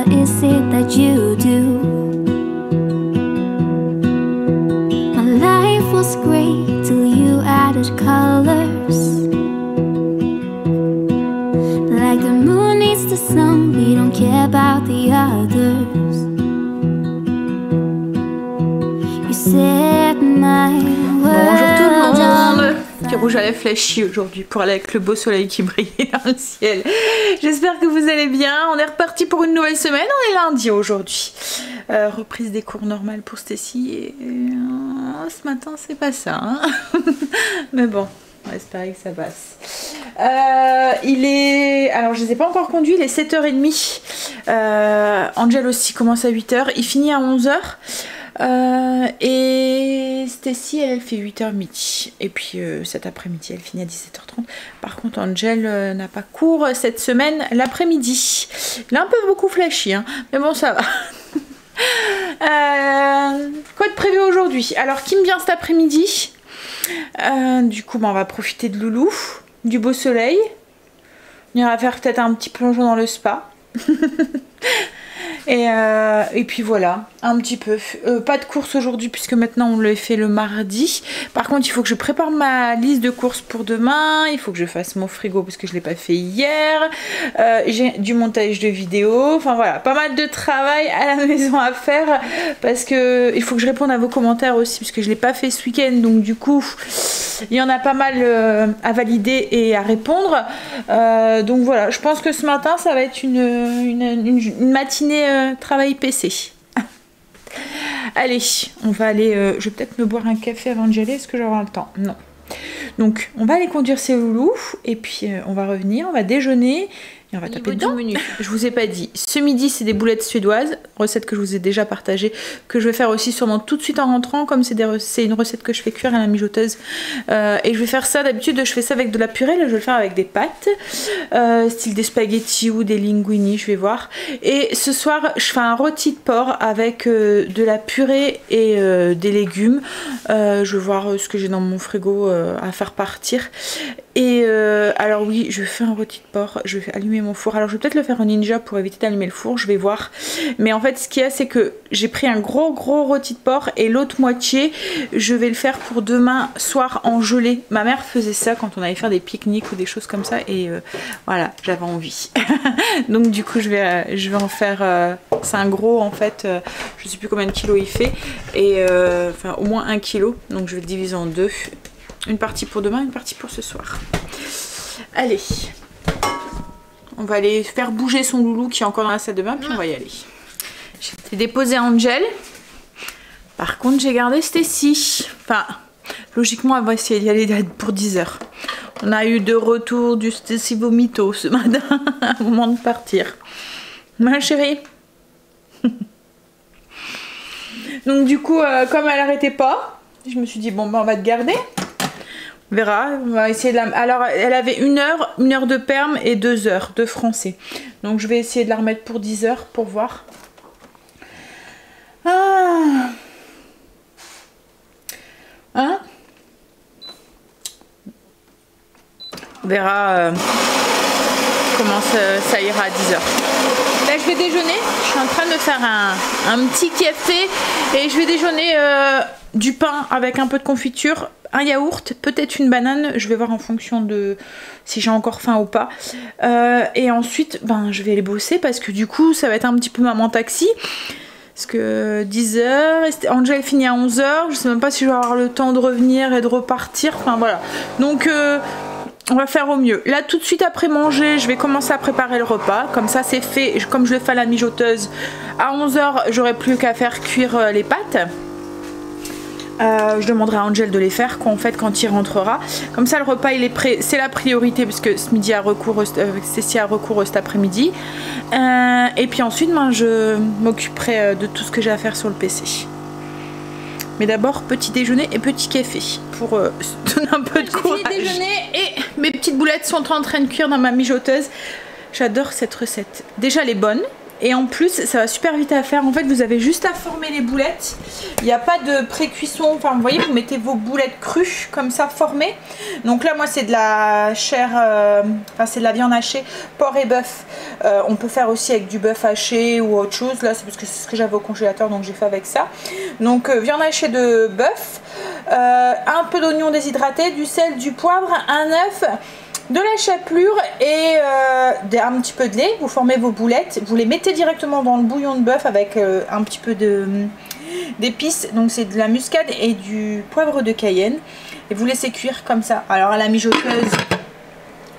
what is it that you do? My life was great till you added colors. Like the moon needs the sun, we don't care about the others. You set my Bonjour tout le world monde. Petit rouge à lèvres flashy aujourd'hui pour aller avec le beau soleil qui brille dans le ciel. J'espère que vous allez bien. On est reparti pour une nouvelle semaine. On est lundi aujourd'hui. Reprise des cours normales pour Stacy. Et ce matin, c'est pas ça. Hein. Mais bon, on va espérer que ça passe. Il est... Alors, je ne les ai pas encore conduits. Il est 7h30. Angel aussi commence à 8h. Il finit à 11h. Et Stacy elle fait 8h midi et puis cet après-midi elle finit à 17h30. Par contre Angel n'a pas cours cette semaine l'après-midi. Il est un peu beaucoup flashy hein, mais bon ça va. Quoi de prévu aujourd'hui? Alors qui me vient cet après-midi? Du coup on va profiter de Loulou, du beau soleil. On ira faire peut-être un petit plongeon dans le spa. Et puis voilà, un petit peu. Pas de course aujourd'hui puisque maintenant on le fait le mardi. Par contre, il faut que je prépare ma liste de courses pour demain. Il faut que je fasse mon frigo parce que je ne l'ai pas fait hier. J'ai du montage de vidéos. Enfin voilà, pas mal de travail à la maison à faire parce que il faut que je réponde à vos commentaires aussi parce que je ne l'ai pas fait ce week-end. Donc du coup, il y en a pas mal à valider et à répondre. Donc voilà, je pense que ce matin, ça va être une matinée travail PC. Allez, on va aller... je vais peut-être me boire un café avant de aller. Est-ce que j'aurai le temps? Non. Donc, on va aller conduire ces loulous. Et puis, on va revenir, on va déjeuner. Et on va taper dedans. Je vous ai pas dit. Ce midi, c'est des boulettes suédoises. Recette que je vous ai déjà partagée. Que je vais faire aussi sûrement tout de suite en rentrant. Comme c'est une recette que je fais cuire à la mijoteuse. Et je vais faire ça. D'habitude, je fais ça avec de la purée. Là, je vais le faire avec des pâtes. Style des spaghettis ou des linguini. Je vais voir. Et ce soir, je fais un rôti de porc avec de la purée et des légumes. Je vais voir ce que j'ai dans mon frigo à faire partir. Et alors oui, je fais un rôti de porc. Je vais allumer mon four. Alors je vais peut-être le faire en ninja pour éviter d'allumer le four, je vais voir. Mais en fait ce qu'il y a c'est que j'ai pris un gros rôti de porc et l'autre moitié je vais le faire pour demain soir en gelée. Ma mère faisait ça quand on allait faire des pique-niques ou des choses comme ça et voilà, j'avais envie. Donc du coup je vais en faire, c'est un gros en fait, je sais plus combien de kilos il fait et enfin au moins 1 kilo. Donc je vais le diviser en deux. Une partie pour demain, une partie pour ce soir. Allez. On va aller faire bouger son loulou qui est encore dans la salle de bain, puis on va y aller. J'ai déposé Angel. Par contre, j'ai gardé Stacy. Enfin, logiquement, elle va essayer d'y aller pour 10h. On a eu de retour du Stacy vomito ce matin, au moment de partir. Ma chérie. Donc du coup, comme elle n'arrêtait pas, je me suis dit, bon, ben, on va te garder. On verra, on va essayer de la... Alors, elle avait 1 heure de perm et 2 heures de français. Donc, je vais essayer de la remettre pour 10 heures pour voir. Ah. Hein? On verra comment ça ira à 10 heures. Là, je vais déjeuner. Je suis en train de faire un petit café. Et je vais déjeuner du pain avec un peu de confiture. Un yaourt, peut-être une banane, je vais voir en fonction de si j'ai encore faim ou pas. Et ensuite, ben, je vais aller bosser parce que du coup, ça va être un petit peu maman taxi. Parce que 10h, Angel finit à 11h, je sais même pas si je vais avoir le temps de revenir et de repartir. Enfin voilà. Donc, on va faire au mieux. Là, tout de suite après manger, je vais commencer à préparer le repas. Comme ça, c'est fait. Comme je le fais à la mijoteuse, à 11h, j'aurai plus qu'à faire cuire les pâtes. Je demanderai à Angel de les faire quand il rentrera. Comme ça le repas il est prêt, c'est la priorité parce que ce midi a recours, Cécile a recours cet après-midi. Et puis ensuite ben, je m'occuperai de tout ce que j'ai à faire sur le PC. Mais d'abord petit déjeuner et petit café pour se donner un peu de courage. J'ai fini de déjeuner et mes petites boulettes sont en train de cuire dans ma mijoteuse. J'adore cette recette. Déjà elle est bonne. Et en plus ça va super vite à faire. En fait vous avez juste à former les boulettes. Il n'y a pas de pré-cuisson. Enfin vous voyez, vous mettez vos boulettes crues comme ça formées. Donc là moi c'est de la chair, enfin c'est de la viande hachée, porc et bœuf. On peut faire aussi avec du bœuf haché ou autre chose. Là c'est parce que c'est ce que j'avais au congélateur, donc j'ai fait avec ça. Donc viande hachée de bœuf, un peu d'oignon déshydraté, du sel, du poivre, un œuf, de la chapelure et un petit peu de lait. Vous formez vos boulettes, vous les mettez directement dans le bouillon de bœuf avec un petit peu d'épices, donc c'est de la muscade et du poivre de Cayenne, et vous laissez cuire comme ça. Alors à la mijoteuse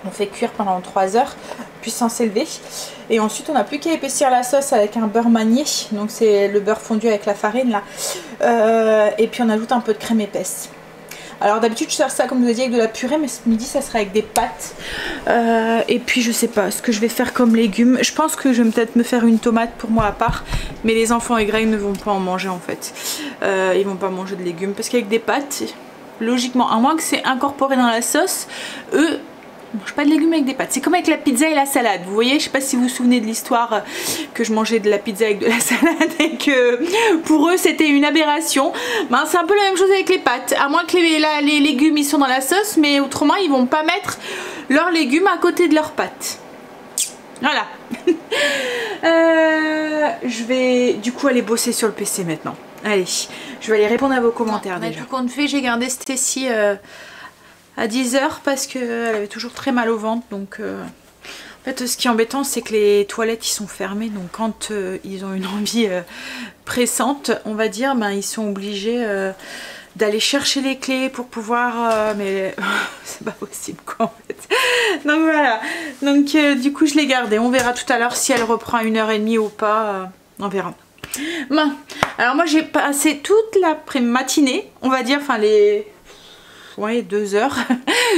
on fait cuire pendant 3 heures, puissance élevée, et ensuite on n'a plus qu'à épaissir la sauce avec un beurre manié, donc c'est le beurre fondu avec la farine là, et puis on ajoute un peu de crème épaisse. Alors d'habitude je sers ça comme je vous ai dit avec de la purée, mais ce midi ça sera avec des pâtes. Et puis je sais pas ce que je vais faire comme légumes. Je pense que je vais peut-être me faire une tomate pour moi à part. Mais les enfants et Greg ne vont pas en manger en fait. Ils vont pas manger de légumes. Parce qu'avec des pâtes, logiquement, à moins que c'est incorporé dans la sauce, eux ne mangent pas de légumes avec des pâtes. C'est comme avec la pizza et la salade. Vous voyez, je sais pas si vous vous souvenez de l'histoire que je mangeais de la pizza avec de la salade et que pour eux c'était une aberration. Ben, c'est un peu la même chose avec les pâtes. À moins que les légumes ils sont dans la sauce, mais autrement ils vont pas mettre leurs légumes à côté de leurs pâtes. Voilà. Je vais du coup aller bosser sur le PC maintenant. Allez, je vais aller répondre à vos commentaires déjà. Tout compte fait, j'ai gardé Stacy à 10 h parce qu'elle avait toujours très mal au ventre. Donc en fait ce qui est embêtant c'est que les toilettes ils sont fermées. Donc quand ils ont une envie pressante on va dire, ben, ils sont obligés d'aller chercher les clés pour pouvoir mais c'est pas possible quoi en fait. Donc voilà, donc du coup je l'ai gardée. On verra tout à l'heure si elle reprend 1h30 ou pas, on verra. Bon, alors moi j'ai passé toute l'après-matinée on va dire, enfin les 2 heures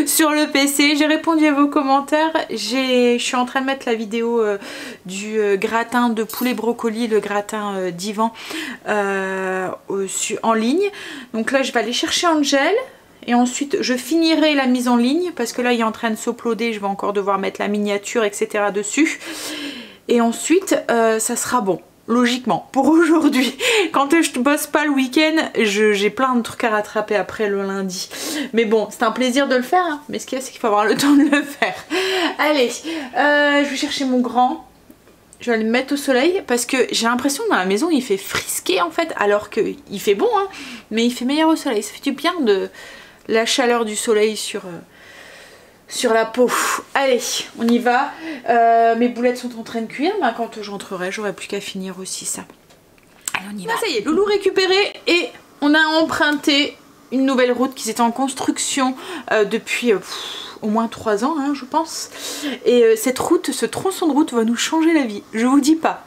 sur le PC. J'ai répondu à vos commentaires. Je suis en train de mettre la vidéo du gratin de poulet brocoli, le gratin d'Ivan en ligne. Donc là je vais aller chercher Angel et ensuite je finirai la mise en ligne parce que là il est en train de s'uploader. Je vais encore devoir mettre la miniature etc dessus, et ensuite ça sera bon. Logiquement, pour aujourd'hui, quand je bosse pas le week-end, j'ai plein de trucs à rattraper après le lundi. Mais bon, c'est un plaisir de le faire, hein. Mais ce qu'il y a, c'est qu'il faut avoir le temps de le faire. Allez, je vais chercher mon grand. Je vais le mettre au soleil parce que j'ai l'impression que dans la maison, il fait frisquer en fait, alors qu'il fait bon, hein, mais il fait meilleur au soleil. Ça fait du bien de la chaleur du soleil sur la peau. Allez, on y va. Mes boulettes sont en train de cuire, mais quand j'entrerai, j'aurai plus qu'à finir aussi ça. Allez, on y va. Ça y est, Loulou récupéré et on a emprunté une nouvelle route qui était en construction depuis au moins 3 ans, hein, je pense. Et cette route, ce tronçon de route va nous changer la vie. Je vous dis pas.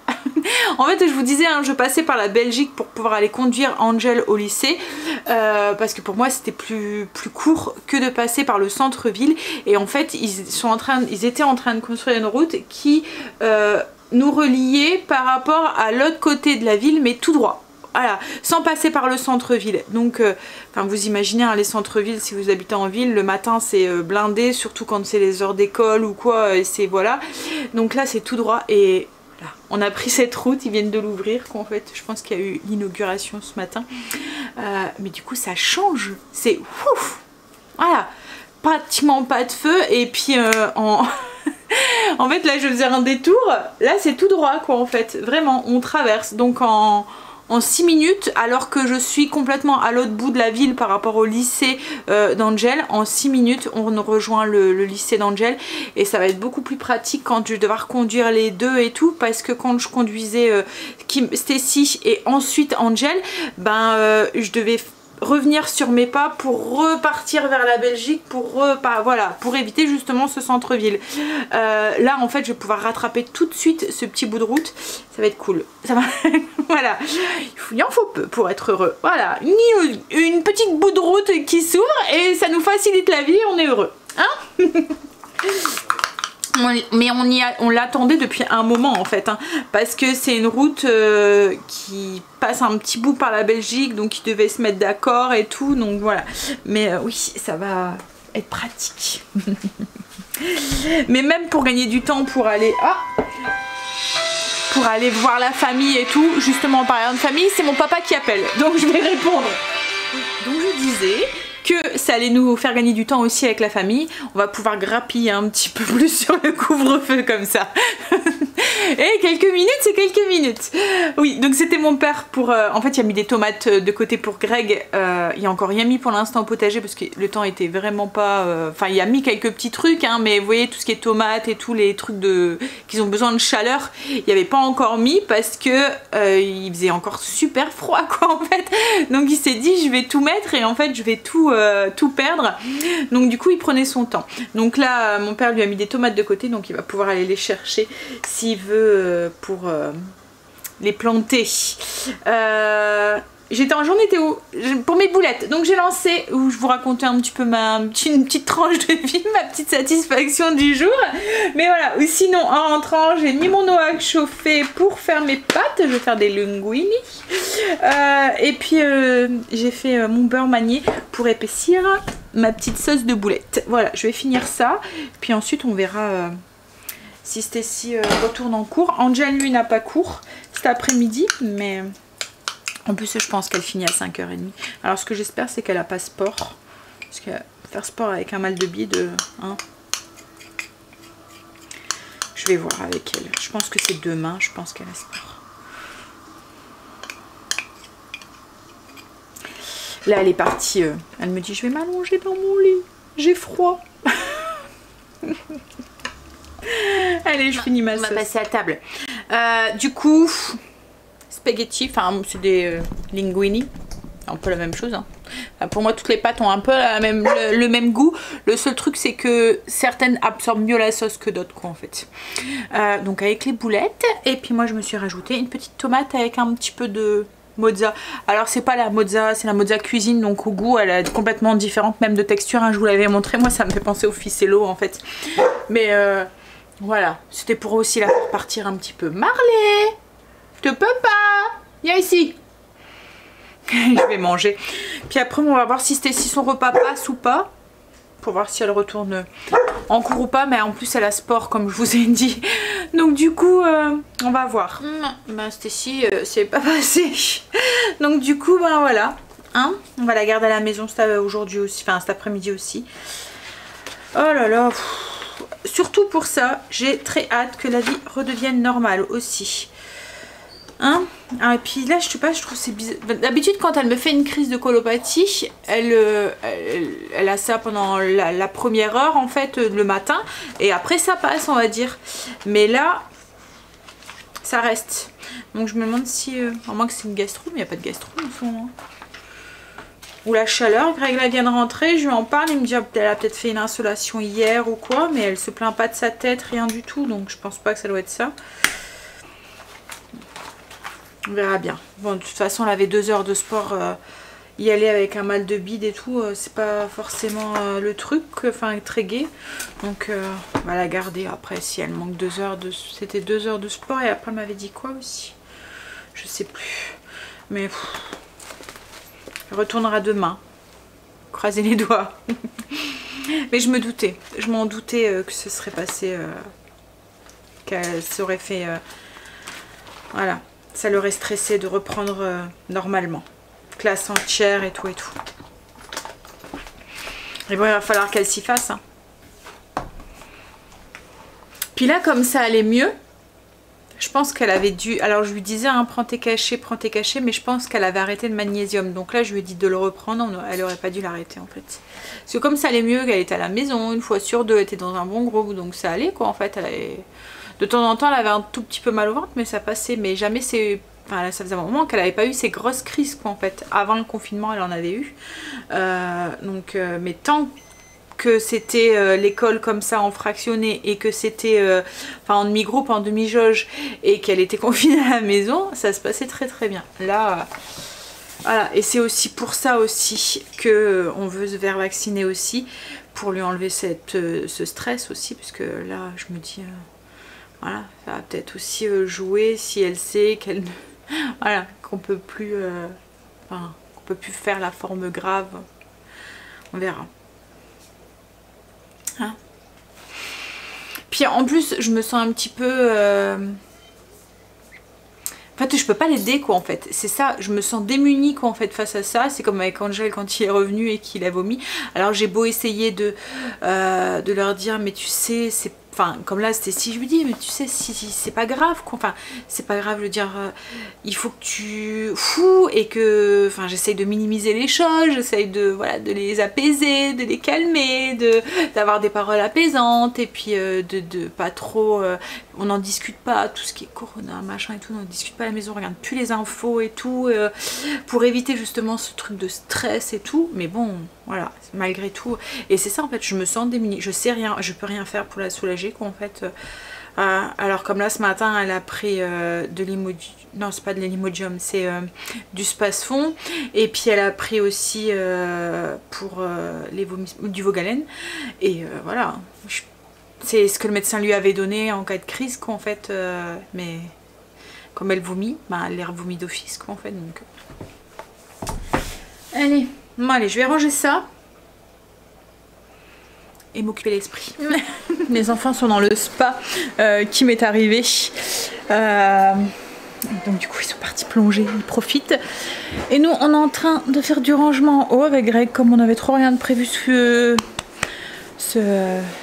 En fait, je vous disais, hein, je passais par la Belgique pour pouvoir aller conduire Angel au lycée. Parce que pour moi, c'était plus court que de passer par le centre-ville. Et en fait, ils étaient en train de construire une route qui nous reliait par rapport à l'autre côté de la ville, mais tout droit. Voilà, sans passer par le centre-ville. Donc, vous imaginez hein, les centres-villes, si vous habitez en ville, le matin c'est blindé, surtout quand c'est les heures d'école ou quoi, et c'est voilà. Donc là c'est tout droit et là, on a pris cette route, ils viennent de l'ouvrir, en fait, je pense qu'il y a eu l'inauguration ce matin. Mais du coup ça change, c'est ouf. Voilà, pratiquement pas de feu et puis en fait là je faisais un détour, là c'est tout droit quoi en fait, vraiment on traverse donc en 6 minutes, alors que je suis complètement à l'autre bout de la ville par rapport au lycée d'Angel. En 6 minutes on rejoint le lycée d'Angel et ça va être beaucoup plus pratique quand je vais devoir conduire les deux et tout, parce que quand je conduisais Stacy et ensuite Angel, je devais revenir sur mes pas pour repartir vers la Belgique pour éviter justement ce centre-ville. Là en fait je vais pouvoir rattraper tout de suite ce petit bout de route, ça va être cool. Ça va voilà, il en faut peu pour être heureux. Voilà, une petite bout de route qui s'ouvre et ça nous facilite la vie et on est heureux. Hein? Mais on l'attendait depuis un moment en fait, hein, parce que c'est une route qui passe un petit bout par la Belgique, donc ils devaient se mettre d'accord et tout, donc voilà. Mais oui, ça va être pratique. Mais même pour gagner du temps pour aller... Ah, pour aller voir la famille et tout. Justement en parlant de famille, c'est mon papa qui appelle, donc je vais répondre. Donc je disais que ça allait nous faire gagner du temps aussi avec la famille. On va pouvoir grappiller un petit peu plus sur le couvre-feu comme ça. Et quelques minutes, c'est quelques minutes. Oui, donc c'était mon père pour... en fait, il a mis des tomates de côté pour Greg. Il a encore rien mis pour l'instant au potager parce que le temps était vraiment pas... Enfin, il a mis quelques petits trucs, hein, mais vous voyez, tout ce qui est tomates et tous les trucs qui ont besoin de chaleur, il n'y avait pas encore mis parce que il faisait encore super froid, quoi, en fait. Donc il s'est dit, je vais tout mettre et en fait, je vais tout perdre. Donc du coup, il prenait son temps. Donc là, mon père lui a mis des tomates de côté, donc il va pouvoir aller les chercher s'il veut pour les planter. J'en étais où? Pour mes boulettes. Donc j'ai lancé, où je vous racontais un petit peu une petite tranche de vie, ma petite satisfaction du jour. Mais voilà, ou sinon en rentrant, j'ai mis mon eau à chauffer pour faire mes pâtes. Je vais faire des linguini. Et puis j'ai fait mon beurre manié pour épaissir ma petite sauce de boulettes. Voilà, je vais finir ça. Puis ensuite on verra... si Stacy retourne en cours. Angel lui n'a pas cours cet après-midi, mais en plus je pense qu'elle finit à 5h30. Alors ce que j'espère c'est qu'elle n'a pas sport, parce que faire sport avec un mal de bide, hein, je vais voir avec elle. Je pense que c'est demain, je pense qu'elle a sport. Là elle est partie, elle me dit je vais m'allonger dans mon lit, j'ai froid. Allez, je finis ma sauce. On va passer à table. Du coup, spaghetti, enfin c'est des linguini, un peu la même chose. Hein. Enfin, pour moi, toutes les pâtes ont un peu le même goût. Le seul truc, c'est que certaines absorbent mieux la sauce que d'autres, quoi, en fait. Donc avec les boulettes. Et puis moi, je me suis rajouté une petite tomate avec un petit peu de mozza. Alors c'est pas la mozza, c'est la mozza cuisine, donc au goût elle est complètement différente, même de texture, hein, je vous l'avais montré. Moi ça me fait penser au ficello en fait, mais voilà, c'était pour aussi la faire partir un petit peu. Marley, je peux pas, viens ici. Je vais manger, puis après on va voir si son repas passe ou pas, pour voir si elle retourne en cours ou pas. Mais en plus elle a sport comme je vous ai dit, donc du coup on va voir. Ben Stacy c'est pas passé. Donc du coup ben voilà, hein, on va la garder à la maison aujourd'hui aussi, enfin cet après-midi aussi. Oh là là, surtout pour ça j'ai très hâte que la vie redevienne normale aussi. Hein, ah, et puis là je sais pas, je trouve c'est bizarre. D'habitude quand elle me fait une crise de colopathie, elle a ça pendant la première heure en fait le matin, et après ça passe on va dire. Mais là ça reste. Donc je me demande si, à moins que c'est une gastro, mais il n'y a pas de gastro en ce moment. Ou la chaleur. Greg là vient de rentrer, je lui en parle, il me dit elle a peut-être fait une insolation hier ou quoi, mais elle se plaint pas de sa tête, rien du tout, donc je pense pas que ça doit être ça. On verra bien. Bon, de toute façon, elle avait 2 heures de sport. Y aller avec un mal de bide et tout, c'est pas forcément le truc. Enfin, très gai. Donc, on va la garder après si elle manque 2 heures de... C'était 2 heures de sport et après, elle m'avait dit quoi aussi? Je sais plus. Mais... elle retournera demain. Croisez les doigts. Mais je me doutais. Je m'en doutais que ce serait passé... qu'elle s'aurait fait... voilà. Ça l'aurait stressé de reprendre normalement. Classe entière et tout et tout. Et bon, il va falloir qu'elle s'y fasse. Hein. Puis là, comme ça allait mieux, je pense qu'elle avait dû... Alors, je lui disais, hein, prends tes cachets, mais je pense qu'elle avait arrêté le magnésium. Donc là, je lui ai dit de le reprendre. Elle n'aurait pas dû l'arrêter, en fait. Parce que comme ça allait mieux, qu'elle était à la maison, une fois sur deux, elle était dans un bon groupe. Donc ça allait, quoi, en fait. Elle avait... De temps en temps, elle avait un tout petit peu mal au ventre, mais ça passait. Mais jamais c'est... Enfin, là, ça faisait un moment qu'elle n'avait pas eu ces grosses crises, quoi, en fait. Avant le confinement, elle en avait eu. Mais tant que c'était l'école comme ça en fractionné et que c'était en demi-groupe, en demi-jauge et qu'elle était confinée à la maison, ça se passait très très bien. Là, voilà. Et c'est aussi pour ça aussi que on veut se faire vacciner aussi, pour lui enlever ce stress aussi, parce que là, je me dis... voilà, ça va peut-être aussi jouer si elle sait qu'elle voilà, qu'on peut plus qu'on peut plus faire la forme grave. On verra. Hein, puis en plus, je me sens un petit peu En fait, je peux pas l'aider quoi en fait. C'est ça, je me sens démunie quoi en fait face à ça. C'est comme avec Angel quand il est revenu et qu'il a vomi. Alors j'ai beau essayer de leur dire mais tu sais c'est... Enfin comme là c'était si je lui dis mais tu sais si c'est pas grave quoi. Enfin c'est pas grave de dire il faut que tu fous et que... Enfin j'essaye de minimiser les choses, j'essaye de, voilà, de les apaiser, de les calmer, d'avoir des paroles apaisantes et puis de pas trop... on n'en discute pas, tout ce qui est corona, machin et tout, on n'en discute pas à la maison, on regarde plus les infos et tout, pour éviter justement ce truc de stress et tout, mais bon, voilà, malgré tout, et c'est ça en fait, je me sens démunie, je sais rien, je peux rien faire pour la soulager quoi en fait, alors comme là ce matin elle a pris de l'Imodium, non c'est pas de l'Imodium, c'est du Spasfon, et puis elle a pris aussi pour les vomissements, du Vogalène, et voilà, c'est ce que le médecin lui avait donné en cas de crise quoi en fait, mais comme elle vomit, bah, elle les revomit d'office quoi en fait donc. Allez, bon allez, je vais ranger ça et m'occuper l'esprit. Les enfants sont dans le spa qui m'est arrivé. Donc du coup ils sont partis plonger, ils profitent. Et nous on est en train de faire du rangement en haut avec Greg comme on avait trop rien de prévu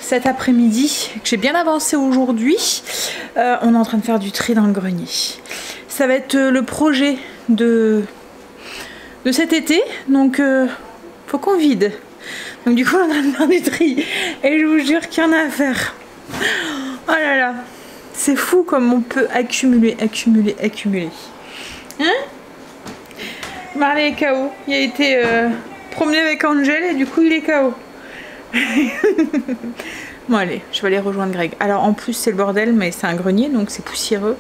cet après-midi, que j'ai bien avancé aujourd'hui. On est en train de faire du tri dans le grenier. Ça va être le projet de cet été, donc faut qu'on vide. Donc du coup on est en train de faire du tri et je vous jure qu'il y en a à faire. Oh là là, c'est fou comme on peut accumuler. Hein? Marley est KO, il a été promené avec Angel et du coup il est KO. Bon allez, je vais aller rejoindre Greg. Alors en plus c'est le bordel mais c'est un grenier donc c'est poussiéreux.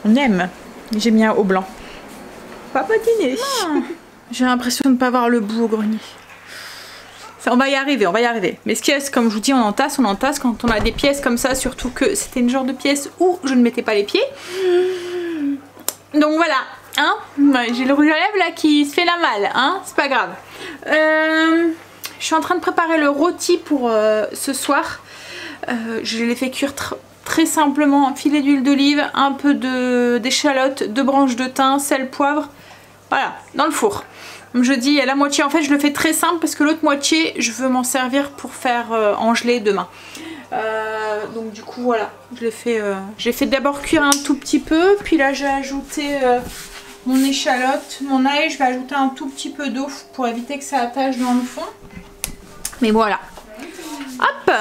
On aime. J'ai mis un haut blanc. Pas patiner. J'ai l'impression de ne pas voir le bout au grenier. Ça, on va y arriver, on va y arriver. Mais ce qui est, comme je vous dis, on entasse quand on a des pièces comme ça, surtout que c'était une genre de pièce où je ne mettais pas les pieds. Donc voilà, hein, j'ai le rouge à lèvres là qui se fait la malle, hein, c'est pas grave. Je suis en train de préparer le rôti pour ce soir. Je l'ai fait cuire très simplement, un filet d'huile d'olive, un peu d'échalote, 2 branches de thym, sel, poivre. Voilà, dans le four. Comme je dis, la moitié, en fait je le fais très simple parce que l'autre moitié je veux m'en servir pour faire en gelée demain. Donc du coup voilà, je l'ai fait d'abord cuire un tout petit peu, puis là j'ai ajouté mon échalote, mon ail, je vais ajouter un tout petit peu d'eau pour éviter que ça attache dans le fond. Mais voilà. Hop!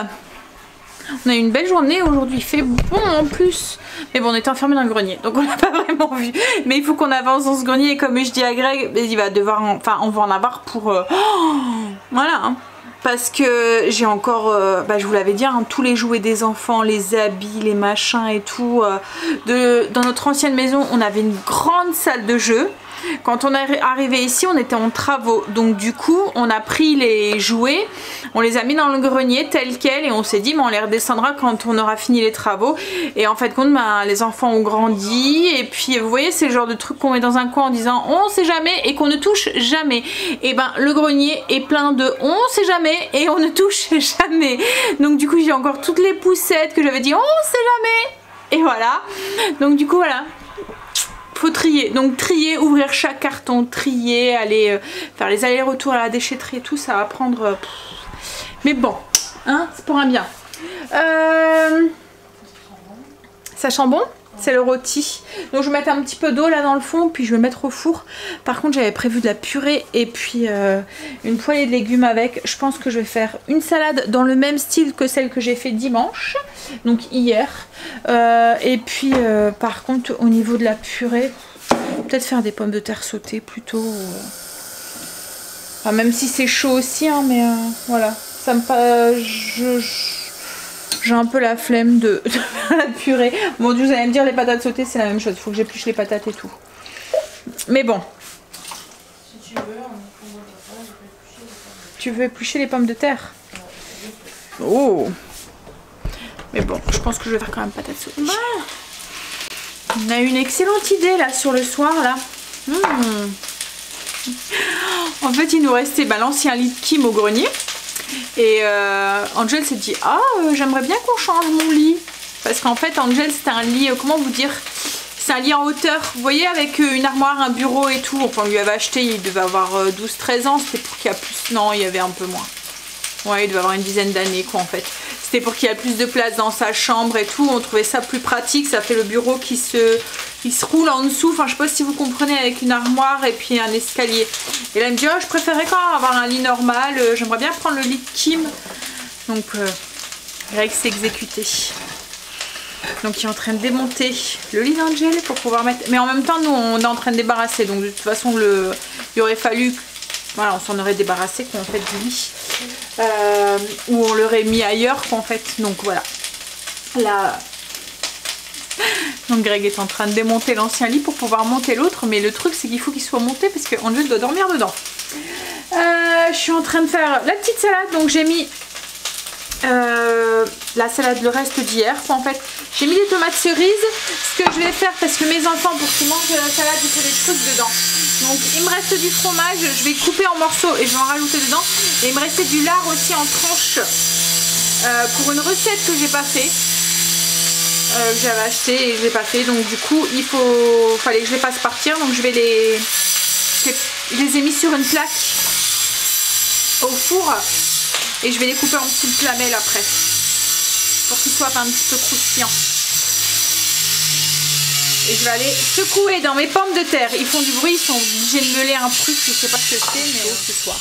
On a eu une belle journée aujourd'hui, il fait bon en plus. Mais bon, on était enfermés dans le grenier, donc on n'a pas vraiment vu. Mais il faut qu'on avance dans ce grenier et comme je dis à Greg, il va devoir, enfin on va en avoir pour... voilà, hein. Parce que j'ai encore, je vous l'avais dit, hein, tous les jouets des enfants, les habits, les machins et tout. Dans notre ancienne maison, on avait une grande salle de jeu. Quand on est arrivé ici, on était en travaux. Donc du coup, on a pris les jouets, on les a mis dans le grenier tel quel et on s'est dit, mais on les redescendra quand on aura fini les travaux. Et en fait, les enfants ont grandi. Et puis, vous voyez, c'est le genre de truc qu'on met dans un coin en disant, on sait jamais et qu'on ne touche jamais. Et ben, le grenier est plein de on sait jamais et on ne touche jamais. Donc du coup, j'ai encore toutes les poussettes que j'avais dit, on sait jamais. Et voilà. Donc du coup, voilà. Faut trier, donc trier, ouvrir chaque carton, trier, aller faire les allers-retours à la déchetterie et tout, ça va prendre... Mais bon, hein, c'est pour un bien. Ça sent bon, c'est le rôti. Donc je vais mettre un petit peu d'eau là dans le fond, puis je vais le mettre au four. Par contre j'avais prévu de la purée et puis une poêlée de légumes avec. Je pense que je vais faire une salade dans le même style que celle que j'ai fait dimanche, donc hier. Et puis par contre au niveau de la purée, peut-être faire des pommes de terre sautées plutôt. Enfin, même si c'est chaud aussi, hein, mais voilà. Ça me j'ai un peu la flemme de faire la purée. Bon, vous allez me dire les patates sautées c'est la même chose. Il faut que j'épluche les patates et tout. Mais bon. Si tu veux, tu veux éplucher les pommes de terre? Oh. Mais bon, je pense que je vais faire quand même patates sautées. On a une excellente idée là sur le soir là. En fait, il nous restait l'ancien lit de Kim au grenier. Et Angel s'est dit, ah, j'aimerais bien qu'on change mon lit. Parce qu'en fait, Angel, c'était un lit, comment vous dire, c'est un lit en hauteur. Vous voyez, avec une armoire, un bureau et tout. Enfin, on lui avait acheté, il devait avoir 12-13 ans. C'était pour qu'il y a plus... Non, il y avait un peu moins. Ouais, il devait avoir une dizaine d'années, quoi, en fait. C'était pour qu'il y ait plus de place dans sa chambre et tout. On trouvait ça plus pratique. Ça fait le bureau qui se roule en dessous. Enfin, je sais pas si vous comprenez, avec une armoire et puis un escalier. Et là, il me dit, oh, je préférais quand même avoir un lit normal. J'aimerais bien prendre le lit de Kim. Donc, Greg s'est exécuté. Donc, il est en train de démonter le lit d'Angel pour pouvoir mettre... Mais en même temps, nous, on est en train de débarrasser. Donc, de toute façon, il aurait fallu... Voilà, on s'en aurait débarrassé, quoi, en fait, du lit. Ou on l'aurait mis ailleurs, quoi, en fait. Donc, voilà. Là... Donc, Greg est en train de démonter l'ancien lit pour pouvoir monter l'autre. Mais le truc, c'est qu'il faut qu'il soit monté parce qu'Angel doit dormir dedans. Je suis en train de faire la petite salade. Donc, j'ai mis... la salade, le reste d'hier, en fait j'ai mis des tomates cerises. Ce que je vais faire, parce que mes enfants, pour qu'ils mangent de la salade, il faut des trucs dedans. Donc il me reste du fromage, je vais couper en morceaux et je vais en rajouter dedans. Et il me restait du lard aussi en tranches pour une recette que j'ai pas fait, que j'avais acheté et je l'ai pas fait. Donc du coup fallait que je les fasse partir. Donc je les ai mis sur une plaque au four. Et je vais les couper en petites lamelles après. Pour qu'ils soient un petit peu croustillants. Et je vais aller secouer dans mes pommes de terre. Ils font du bruit, ils sont obligés de meuler un truc. Je sais pas ce que c'est, mais ce soir.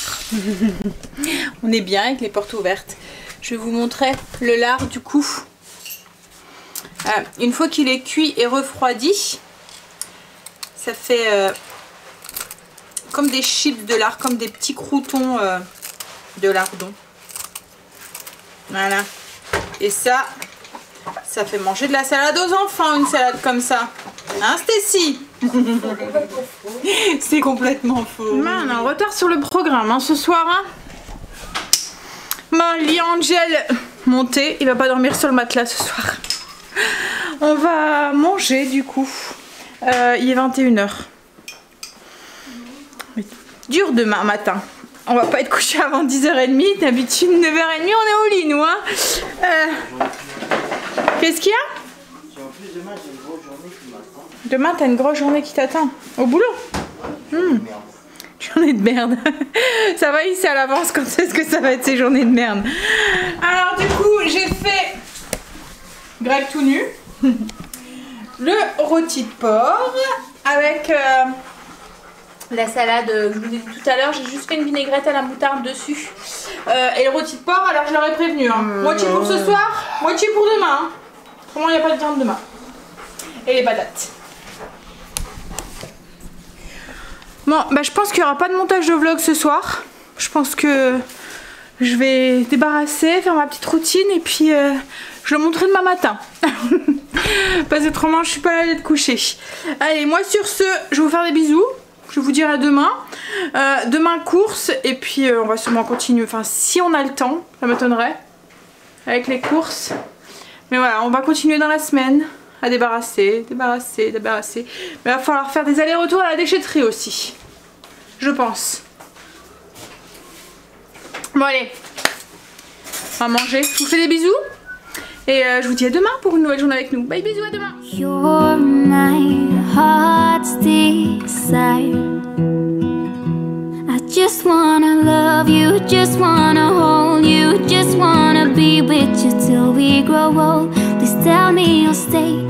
On est bien avec les portes ouvertes. Je vais vous montrer le lard du coup. Une fois qu'il est cuit et refroidi, ça fait comme des chips de lard, comme des petits croûtons de lardon. Voilà. Et ça fait manger de la salade aux enfants, une salade comme ça. Hein, Stécie? C'est complètement faux. On a un retard sur le programme, hein, ce soir. Hein. Lit Angel monté. Il va pas dormir sur le matelas ce soir. On va manger du coup. Il est 21 h. Dur demain matin. On va pas être couché avant 10h30. D'habitude 9h30 on est au lit nous hein. Qu'est-ce qu'il y a? Demain t'as une grosse journée qui t'attend. Au boulot? Journée de merde. Ça va, il sait à l'avance quand est-ce que ça va être ces journées de merde. Alors du coup j'ai fait Greg tout nu. Le rôti de porc avec la salade que je vous ai dit tout à l'heure. J'ai juste fait une vinaigrette à la moutarde dessus. Et le rôti de porc, alors je leur ai prévenu. Hein. Moitié pour ce soir, moitié pour demain. Hein. Comment il n'y a pas de viande demain. Et les patates. Bon, bah je pense qu'il n'y aura pas de montage de vlog ce soir. Je pense que je vais débarrasser, faire ma petite routine et puis je le montrerai demain matin. Parce qu'autrement je suis pas là d'être couchée. Allez, moi sur ce, je vais vous faire des bisous. Je vous dirai à demain. Demain course et puis on va sûrement continuer. Enfin si on a le temps, ça m'étonnerait. Avec les courses. Mais voilà, on va continuer dans la semaine. À débarrasser. Mais il va falloir faire des allers-retours à la déchetterie aussi. Je pense. Bon allez. On va manger. Je vous fais des bisous. Et je vous dis à demain pour une nouvelle journée avec nous. Bye, bisous, à demain. You're my heart's desire. I just wanna love you, just wanna hold you, just wanna be with you till we grow old. Please tell me you'll stay.